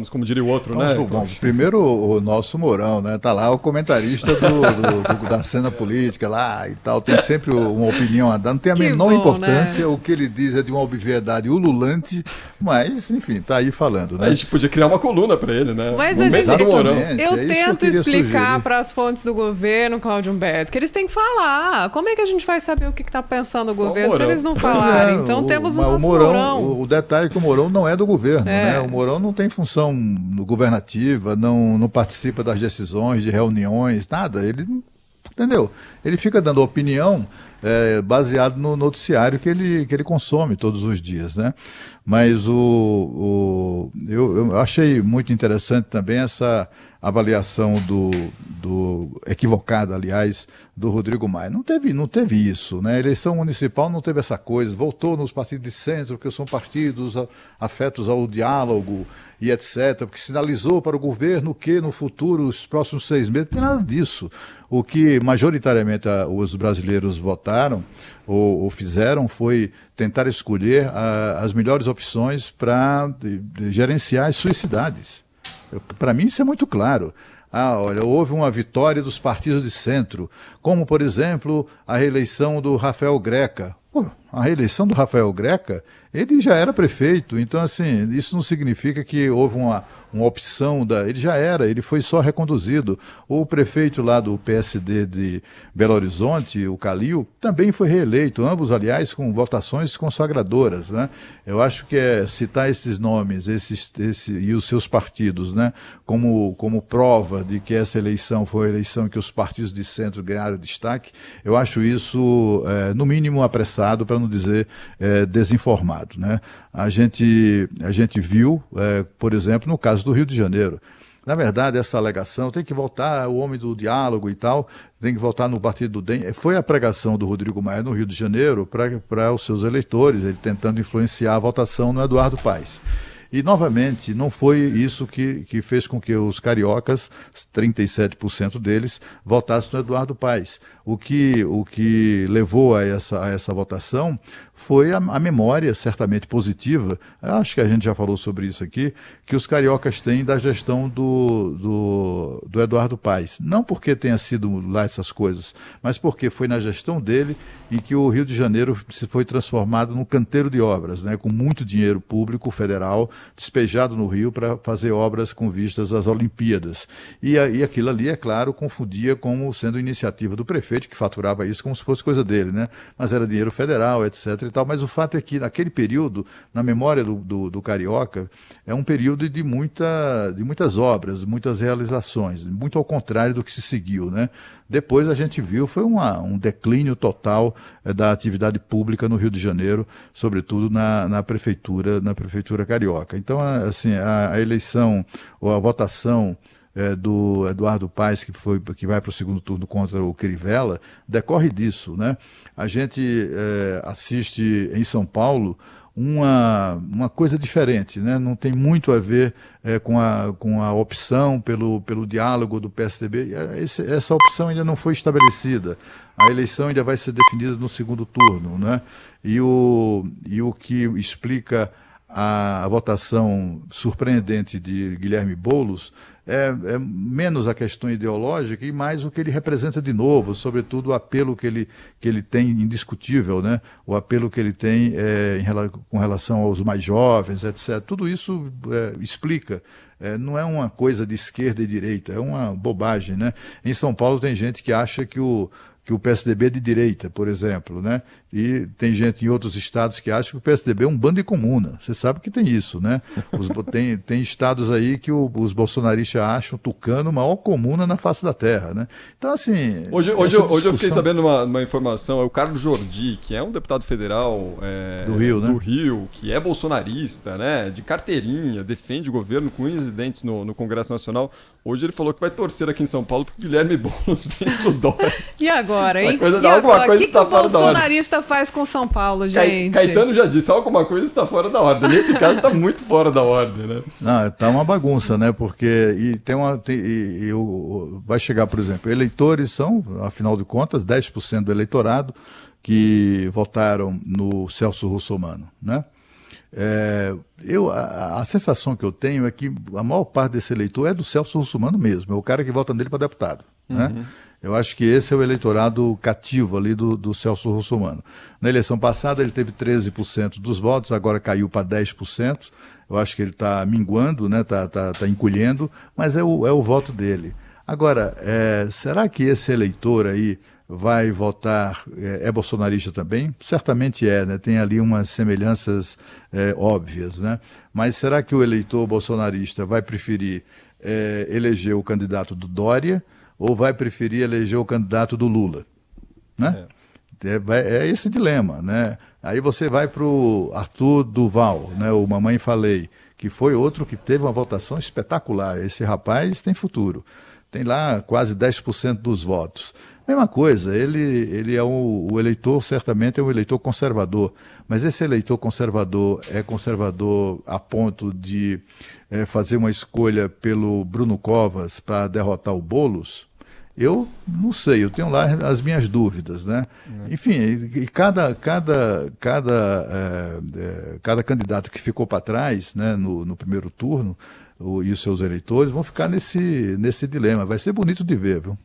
vamos, como diria o outro, né? Bom, primeiro o nosso Mourão, né? Tá lá o comentarista da cena política lá e tal, tem sempre uma opinião a dar, não tem a menor importância, né? O que ele diz é de uma obviedade ululante, mas, enfim, tá aí falando, né? A gente podia criar uma coluna para ele, né? Mas eu tento explicar para as fontes do governo, Cláudio Humberto, que eles têm que falar. Como é que a gente vai saber o que está pensando o governo se eles não falarem? Então temos o nosso Mourão. O detalhe é que o Mourão não é do governo, né? O Mourão não tem função governativa, não participa das decisões, de reuniões, nada. Ele, entendeu? Ele fica dando opinião baseado no noticiário que ele consome todos os dias, né? Mas eu achei muito interessante também essa avaliação equivocada, aliás, do Rodrigo Maia. Não teve isso, né? A eleição municipal não teve essa coisa, voltou nos partidos de centro, que são partidos afetos ao diálogo e etc., porque sinalizou para o governo que no futuro, os próximos 6 meses, não tem nada disso. O que majoritariamente os brasileiros votaram ou fizeram foi tentar escolher as melhores opções para gerenciar as suas cidades. Para mim isso é muito claro. Olha, houve uma vitória dos partidos de centro, como, por exemplo, a reeleição do Rafael Greca. A reeleição do Rafael Greca, ele já era prefeito, então, assim, isso não significa que houve uma opção ele foi só reconduzido. O prefeito lá do PSD de Belo Horizonte, o Calil, também foi reeleito, ambos, aliás, com votações consagradoras, né? Eu acho que citar esses nomes e os seus partidos, né, como prova de que essa eleição foi a eleição que os partidos de centro ganharam destaque, eu acho isso, no mínimo, apressado, para não dizer desinformado, né? A gente viu, por exemplo, no caso do Rio de Janeiro. Na verdade, essa alegação tem que voltar, o homem do diálogo e tal, tem que voltar no partido do DEM. Foi a pregação do Rodrigo Maia no Rio de Janeiro para os seus eleitores, ele tentando influenciar a votação no Eduardo Paes. E, novamente, não foi isso que fez com que os cariocas, 37% deles, votassem no Eduardo Paes. O que levou a essa votação foi a memória, certamente positiva, acho que a gente já falou sobre isso aqui, que os cariocas têm da gestão do Eduardo Paes. Não porque tenha sido lá essas coisas, mas porque foi na gestão dele em que o Rio de Janeiro se foi transformado num canteiro de obras, né, com muito dinheiro público federal despejado no Rio para fazer obras com vistas às Olimpíadas. E aquilo ali, é claro, confundia como sendo iniciativa do prefeito, que faturava isso como se fosse coisa dele, né? Mas era dinheiro federal, etc. e tal. Mas o fato é que naquele período, na memória do carioca, é um período de muitas obras, muitas realizações, muito ao contrário do que se seguiu, né? Depois a gente viu, foi um declínio total da atividade pública no Rio de Janeiro, sobretudo na prefeitura carioca. Então, assim, a eleição, ou a votação do Eduardo Paes, que vai para o segundo turno contra o Crivella, decorre disso, né? A gente assiste em São Paulo uma coisa diferente, né? Não tem muito a ver com a opção pelo diálogo do PSDB. Essa opção ainda não foi estabelecida. A eleição ainda vai ser definida no segundo turno, né? E o que explica a votação surpreendente de Guilherme Boulos é menos a questão ideológica e mais o que ele representa de novo, sobretudo o apelo que ele tem, indiscutível, né? O apelo que ele tem com relação aos mais jovens, etc. Tudo isso explica. Não é uma coisa de esquerda e direita, é uma bobagem, né? Em São Paulo tem gente que acha que o PSDB é de direita, por exemplo, né? E tem gente em outros estados que acha que o PSDB é um bando de comuna. Você sabe que tem isso, né? Tem estados aí que os bolsonaristas acham Tucano a maior comuna na face da terra, né? Então, assim... Hoje eu fiquei sabendo uma informação, é o Carlos Jordi, que é um deputado federal do Rio, né? Do Rio, que é bolsonarista, né? De carteirinha, defende o governo com unhas e dentes no Congresso Nacional. Hoje ele falou que vai torcer aqui em São Paulo porque Guilherme Boulos vence o Dória. E agora, hein? Alguma coisa está fora da ordem. O que o bolsonarista faz com São Paulo, gente? Caetano já disse, alguma coisa está fora da ordem. Nesse caso está muito fora da ordem, né? Não, está uma bagunça, né? Porque vai chegar, por exemplo, eleitores são, afinal de contas, 10% do eleitorado que votaram no Celso Russomano, né? A sensação que eu tenho é que a maior parte desse eleitor é do Celso Russomano mesmo, é o cara que vota nele para deputado. Né? Eu acho que esse é o eleitorado cativo ali do Celso Russomano. Na eleição passada ele teve 13% dos votos, agora caiu para 10%. Eu acho que ele está minguando, né? Tá encolhendo, mas é o voto dele. Agora, será que esse eleitor aí vai votar, é bolsonarista também? Certamente né? Tem ali umas semelhanças óbvias, né? Mas será que o eleitor bolsonarista vai preferir eleger o candidato do Dória ou vai preferir eleger o candidato do Lula? Né? É esse dilema, né? Aí você vai para o Arthur Duval, né? O Mamãe Falei, que foi outro que teve uma votação espetacular. Esse rapaz tem futuro. Tem lá quase 10% dos votos. Mesma coisa, ele é o eleitor, certamente é um eleitor conservador, mas esse eleitor conservador é conservador a ponto de fazer uma escolha pelo Bruno Covas para derrotar o Boulos? Eu não sei, eu tenho lá as minhas dúvidas, né? Enfim, e cada candidato que ficou para trás, né, no primeiro turno, e os seus eleitores vão ficar nesse dilema. Vai ser bonito de ver, viu?